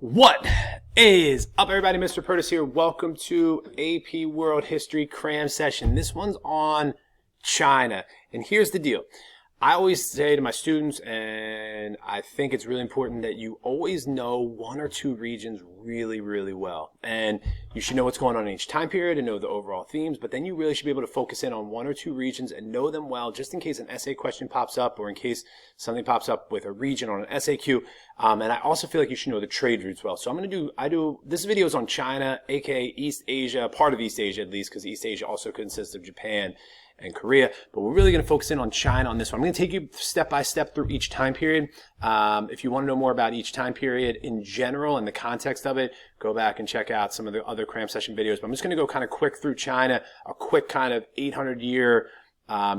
What is up, everybody? Mr. Purtis here. Welcome to AP World History Cram session. This one's on China. And here's the deal. I always say to my students, and I think it's really important, that you always know one or two regions really, really well. And you should know what's going on in each time period and know the overall themes, but then you really should be able to focus in on one or two regions and know them well, just in case an essay question pops up or in case something pops up with a region on an SAQ. And I also feel like you should know the trade routes well. So this video is on China, aka East Asia, part of East Asia at least, because East Asia also consists of Japan and Korea, but we're really going to focus in on China on this one. I'm going to take you step by step through each time period. If you want to know more about each time period in general and the context of it, go back and check out some of the other cram session videos. But I'm just going to go kind of quick through China, a quick kind of 800-year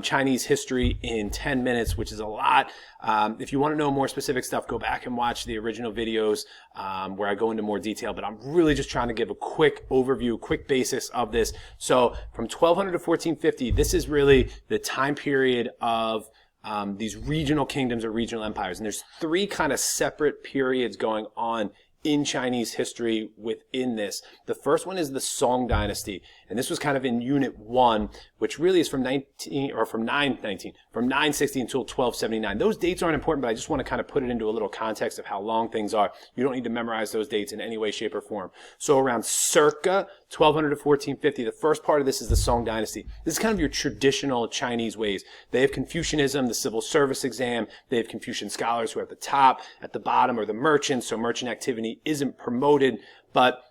Chinese history in 10 minutes, which is a lot. If you want to know more specific stuff, go back and watch the original videos where I go into more detail, but I'm really just trying to give a quick overview, quick basis of this. So from 1200 to 1450, this is really the time period of these regional kingdoms or regional empires. And there's three kind of separate periods going on in Chinese history within this. The first one is the Song Dynasty, and this was kind of in Unit 1, which really is from 960 until 1279. Those dates aren't important, but I just want to kind of put it into a little context of how long things are. You don't need to memorize those dates in any way, shape, or form. So around circa 1200 to 1450, the first part of this is the Song Dynasty. This is kind of your traditional Chinese ways. They have Confucianism, the civil service exam. They have Confucian scholars who are at the top. At the bottom are the merchants, so merchant activity isn't promoted, but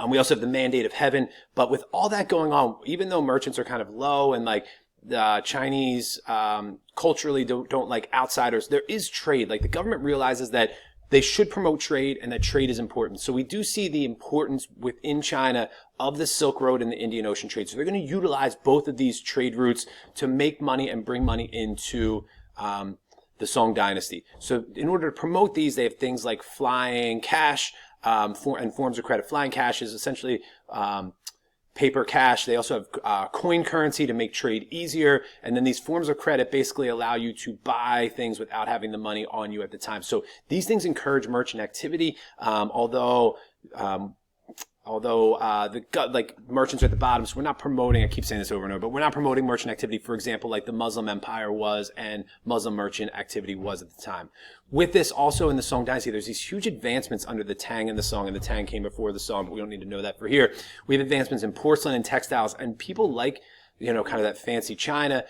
we also have the mandate of heaven. But with all that going on, even though merchants are kind of low and like the Chinese culturally don't like outsiders, there is trade. Like the government realizes that they should promote trade and that trade is important. So we do see the importance within China of the Silk Road and the Indian Ocean trade. So they're going to utilize both of these trade routes to make money and bring money into the Song Dynasty. So in order to promote these, they have things like flying cash and forms of credit. Flying cash is essentially paper cash. They also have coin currency to make trade easier. And then these forms of credit basically allow you to buy things without having the money on you at the time. So these things encourage merchant activity, although like merchants are at the bottom, so we're not promoting, I keep saying this over and over, but we're not promoting merchant activity, for example, like the Muslim Empire was and Muslim merchant activity was at the time. With this, also in the Song Dynasty, there's these huge advancements under the Tang and the Song, and the Tang came before the Song, but we don't need to know that for here. We have advancements in porcelain and textiles, and people like, kind of that fancy China,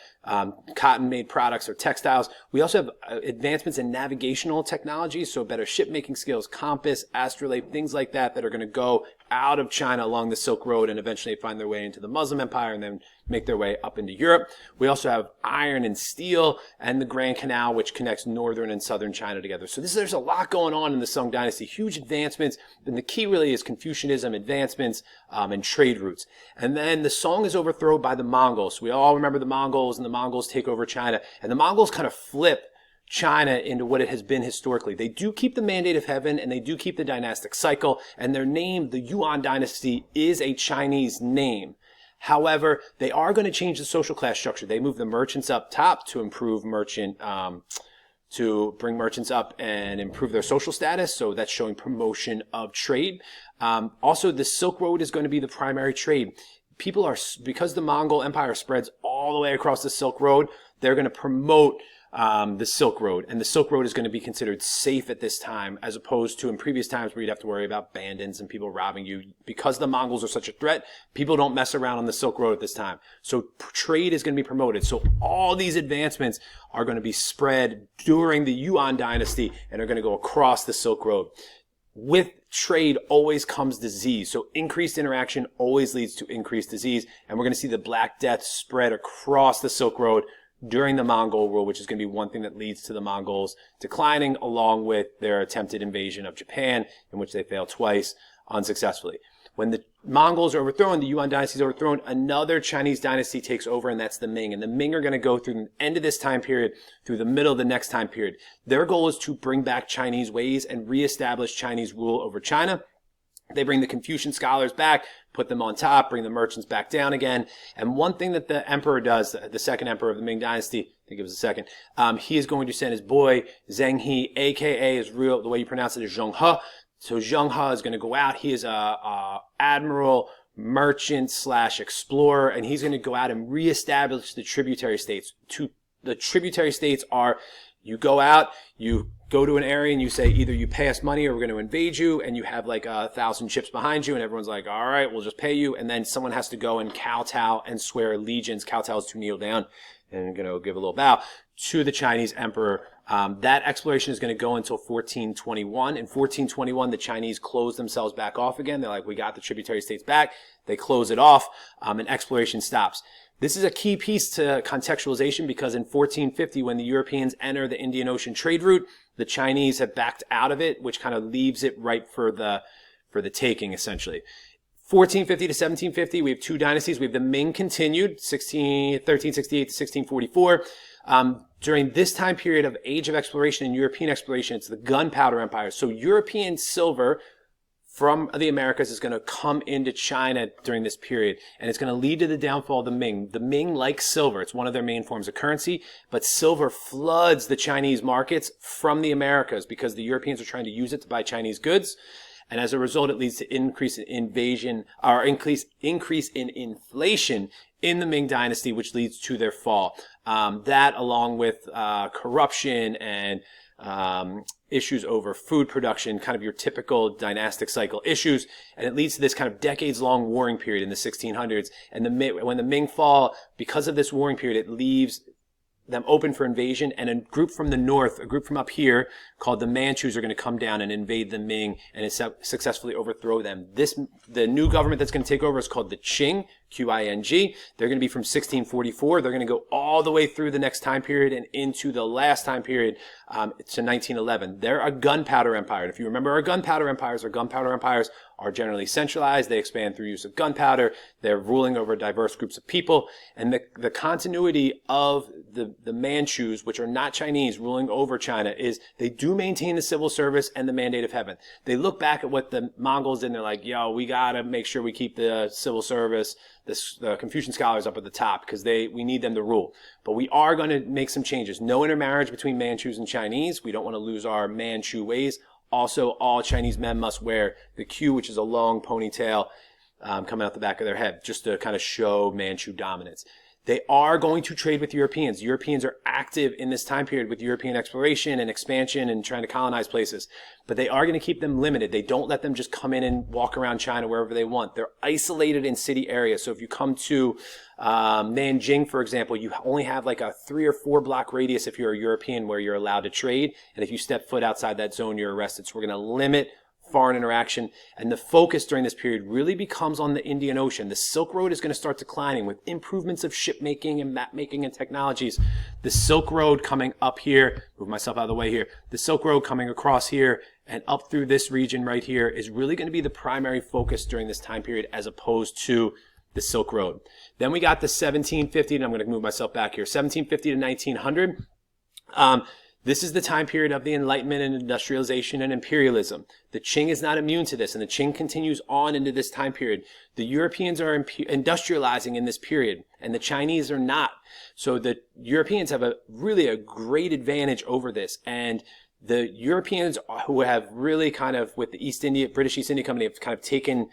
cotton-made products or textiles. We also have advancements in navigational technology, so better ship-making skills, compass, astrolabe, things like that are going to go out of China along the Silk Road and eventually find their way into the Muslim Empire and then make their way up into Europe. We also have iron and steel and the Grand Canal, which connects northern and southern China together. So there's a lot going on in the Song Dynasty, huge advancements, and the key really is Confucianism, advancements, and trade routes. And then the Song is overthrown by the Mongols. We all remember the Mongols, and the Mongols take over China, and the Mongols kind of flip China into what it has been historically. They do keep the mandate of heaven and they do keep the dynastic cycle, and their name, the Yuan dynasty, is a Chinese name. However, they are going to change the social class structure. They move the merchants up top to improve to bring merchants up and improve their social status. So that's showing promotion of trade. Also, the Silk Road is going to be the primary trade. Because the Mongol Empire spreads all the way across the Silk Road, they're going to promote the Silk Road, and the Silk Road is going to be considered safe at this time, as opposed to in previous times where you'd have to worry about bandits and people robbing you. Because the Mongols are such a threat, people don't mess around on the Silk Road at this time. So trade is going to be promoted. So all these advancements are going to be spread during the Yuan dynasty and are going to go across the Silk Road. With trade always comes disease. So increased interaction always leads to increased disease, and we're going to see the Black Death spread across the Silk Road during the Mongol rule, which is going to be one thing that leads to the Mongols declining, along with their attempted invasion of Japan, in which they failed twice unsuccessfully. When the Mongols are overthrown, the Yuan dynasty is overthrown, another Chinese dynasty takes over, and that's the Ming. And the Ming are going to go through the end of this time period through the middle of the next time period. Their goal is to bring back Chinese ways and reestablish Chinese rule over China. They bring the Confucian scholars back, put them on top, bring the merchants back down again. And one thing that the emperor does, the second emperor of the Ming Dynasty, I think it was the second, he is going to send his boy, Zheng He, a.k.a. the way you pronounce it is Zheng He, So Zheng He is going to go out. He is a admiral, merchant / explorer, and he's going to go out and reestablish the tributary states. The tributary states are, you go out, you go to an area and you say either you pay us money or we're going to invade you, and you have like 1,000 ships behind you, and everyone's like, all right, we'll just pay you. And then someone has to go and kowtow and swear allegiance. Kowtow is to kneel down and give a little bow to the Chinese emperor. That exploration is going to go until 1421. In 1421, the Chinese close themselves back off again. They're like, we got the tributary states back. They close it off, and exploration stops. This is a key piece to contextualization because in 1450, when the Europeans enter the Indian Ocean trade route, the Chinese have backed out of it, which kind of leaves it ripe for the taking, essentially. 1450 to 1750, we have two dynasties. We have the Ming continued, 1368 to 1644. During this time period of age of exploration and European exploration, it's the gunpowder empire. So European silver from the Americas is going to come into China during this period, and it's going to lead to the downfall of the Ming. The Ming like silver. It's one of their main forms of currency, but silver floods the Chinese markets from the Americas because the Europeans are trying to use it to buy Chinese goods. And as a result, it leads to increase in inflation in the Ming Dynasty, which leads to their fall. That, along with corruption and issues over food production, kind of your typical dynastic cycle issues, and it leads to this kind of decades-long warring period in the 1600s. And when the Ming fall, because of this warring period, it leaves them open for invasion, and a group from the north, a group from up here called the Manchus, are going to come down and invade the Ming and successfully overthrow them. The new government that's going to take over is called the Qing, Qing. They're going to be from 1644. They're going to go all the way through the next time period and into the last time period to 1911. They're a gunpowder empire. And if you remember our gunpowder empires are generally centralized. They expand through use of gunpowder. They're ruling over diverse groups of people. And the continuity of the Manchus, which are not Chinese, ruling over China, is they do maintain the civil service and the mandate of heaven. They look back at what the Mongols did and they're like, yo, we got to make sure we keep the civil service, the Confucian scholars up at the top because we need them to rule. But we are going to make some changes. No intermarriage between Manchus and Chinese. We don't want to lose our Manchu ways. Also, all Chinese men must wear the queue, which is a long ponytail coming out the back of their head, just to kind of show Manchu dominance. They are going to trade with Europeans. Europeans are active in this time period with European exploration and expansion and trying to colonize places. But they are going to keep them limited. They don't let them just come in and walk around China wherever they want. They're isolated in city areas. So if you come to Nanjing, for example, you only have like a 3 or 4 block radius if you're a European where you're allowed to trade. And if you step foot outside that zone, you're arrested. So we're going to limit foreign interaction, and the focus during this period really becomes on the Indian Ocean. The Silk Road is going to start declining with improvements of ship making and map making and technologies. The Silk Road coming up here, move myself out of the way here, the Silk Road coming across here and up through this region right here is really going to be the primary focus during this time period as opposed to the Silk Road. Then we got the 1750, and I'm going to move myself back here, 1750 to 1900. This is the time period of the Enlightenment and Industrialization and imperialism. The Qing is not immune to this, and the Qing continues on into this time period. The Europeans are industrializing in this period, and the Chinese are not. So the Europeans have really a great advantage over this, and the Europeans who have really kind of, with the British East India Company, have kind of taken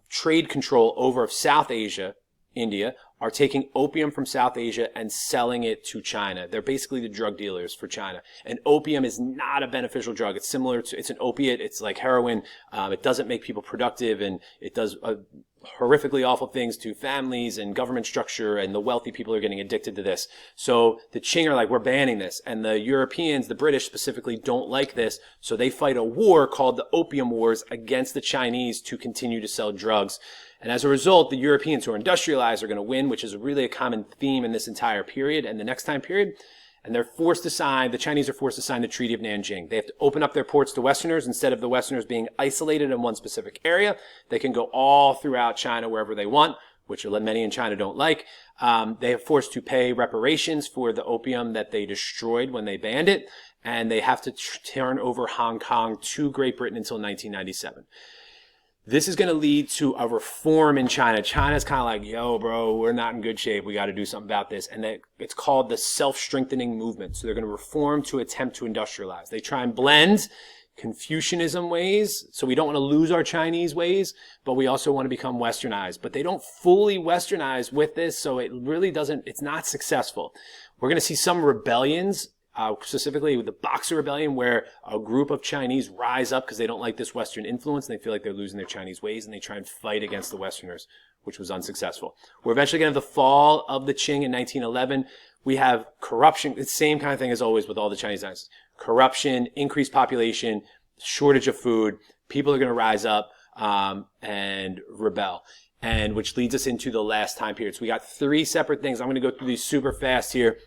trade control over of South Asia, India, are taking opium from South Asia and selling it to China. They're basically the drug dealers for China. And opium is not a beneficial drug. It's it's an opiate. It's like heroin. It doesn't make people productive, and it does horrifically awful things to families and government structure, and the wealthy people are getting addicted to this. So the Qing are like, we're banning this. And the Europeans, the British specifically, don't like this. So they fight a war called the Opium Wars against the Chinese to continue to sell drugs. And as a result, the Europeans who are industrialized are going to win, which is really a common theme in this entire period and the next time period. And the Chinese are forced to sign the Treaty of Nanjing. They have to open up their ports to Westerners. Instead of the Westerners being isolated in one specific area, they can go all throughout China wherever they want, which many in China don't like. They are forced to pay reparations for the opium that they destroyed when they banned it. And they have to turn over Hong Kong to Great Britain until 1997. This is going to lead to a reform in China. China's kind of like, yo, bro, we're not in good shape. We got to do something about this. And it's called the self-strengthening movement. So they're going to reform to attempt to industrialize. They try and blend Confucianism ways. So we don't want to lose our Chinese ways, but we also want to become westernized. But they don't fully westernize with this, so it really doesn't, it's not successful. We're going to see some rebellions, specifically with the Boxer Rebellion, where a group of Chinese rise up because they don't like this Western influence and they feel like they're losing their Chinese ways, and they try and fight against the Westerners, which was unsuccessful. We're eventually going to have the fall of the Qing in 1911. We have corruption. It's the same kind of thing as always with all the Chinese dynasties. Corruption, increased population, shortage of food. People are going to rise up and rebel, and which leads us into the last time period. So we got 3 separate things. I'm going to go through these super fast here,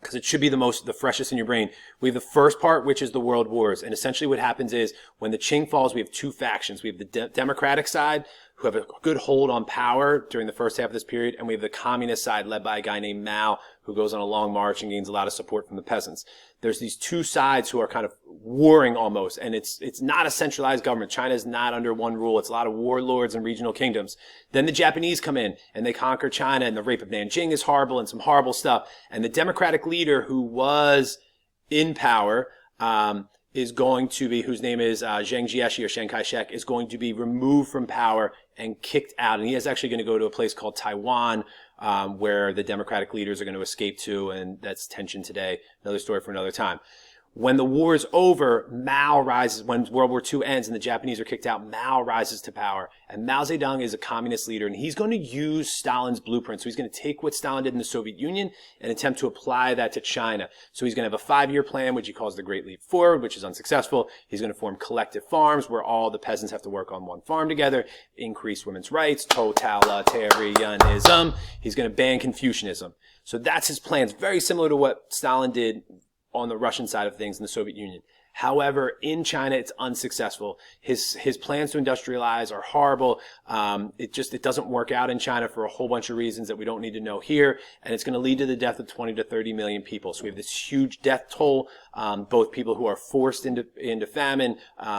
because it should be the freshest in your brain. We have the first part, which is the World Wars. And essentially what happens is when the Qing falls, we have 2 factions. We have the Democratic side, who have a good hold on power during the first half of this period. And we have the communist side led by a guy named Mao, who goes on a long march and gains a lot of support from the peasants. There's these 2 sides who are kind of warring almost. And it's not a centralized government. China is not under one rule. It's a lot of warlords and regional kingdoms. Then the Japanese come in and they conquer China, and the rape of Nanjing is horrible and some horrible stuff. And the Democratic leader who was in power, is going to be, whose name is Zheng Jieshi or Chiang Kai-shek, is going to be removed from power and kicked out. And he is actually going to go to a place called Taiwan, where the Democratic leaders are going to escape to, and that's tension today. Another story for another time. When the war is over, Mao rises. When World War II ends and the Japanese are kicked out, Mao rises to power. And Mao Zedong is a communist leader, and he's going to use Stalin's blueprint. So he's going to take what Stalin did in the Soviet Union and attempt to apply that to China. So he's going to have a 5-year plan, which he calls the Great Leap Forward, which is unsuccessful. He's going to form collective farms where all the peasants have to work on one farm together, increase women's rights, totalitarianism. He's going to ban Confucianism. So that's his plans, very similar to what Stalin did on the Russian side of things in the Soviet Union. However, in China, it's unsuccessful. His plans to industrialize are horrible. It doesn't work out in China for a whole bunch of reasons that we don't need to know here. And it's going to lead to the death of 20 to 30 million people. So we have this huge death toll, both people who are forced into famine,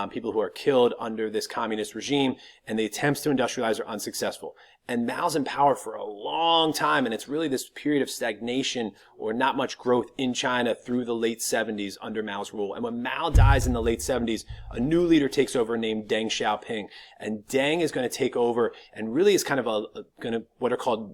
people who are killed under this communist regime, and the attempts to industrialize are unsuccessful. And Mao's in power for a long time, and it's really this period of stagnation or not much growth in China through the late 70s under Mao's rule. And when Mao dies in the late 70s, a new leader takes over named Deng Xiaoping. And Deng is going to take over and really is kind of what are called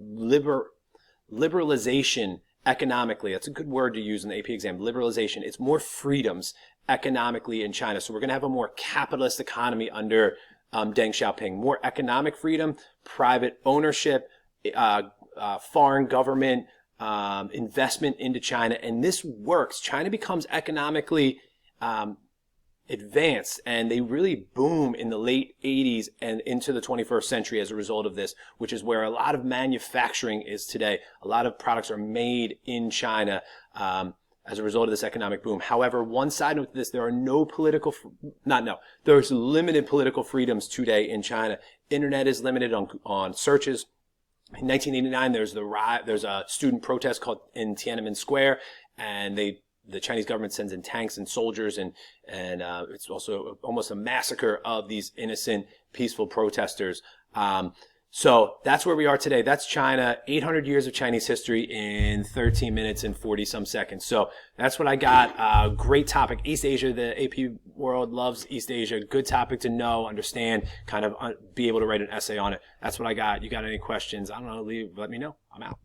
liberalization economically. That's a good word to use in the AP exam, liberalization. It's more freedoms economically in China. So we're going to have a more capitalist economy under Deng Xiaoping. More economic freedom, private ownership, foreign government, investment into China. And this works. China becomes economically advanced, and they really boom in the late 80s and into the 21st century as a result of this, which is where a lot of manufacturing is today. A lot of products are made in China as a result of this economic boom. However, one side with this, there's limited political freedoms today in China. Internet is limited on searches. In 1989, there's a student protest in Tiananmen Square, and the Chinese government sends in tanks and soldiers, and it's also almost a massacre of these innocent, peaceful protesters. So that's where we are today. That's China, 800 years of Chinese history in 13 minutes and 40 some seconds. So that's what I got. Great topic. East Asia, the AP world loves East Asia. Good topic to know, understand, kind of be able to write an essay on it. That's what I got. You got any questions? I don't know, let me know. I'm out.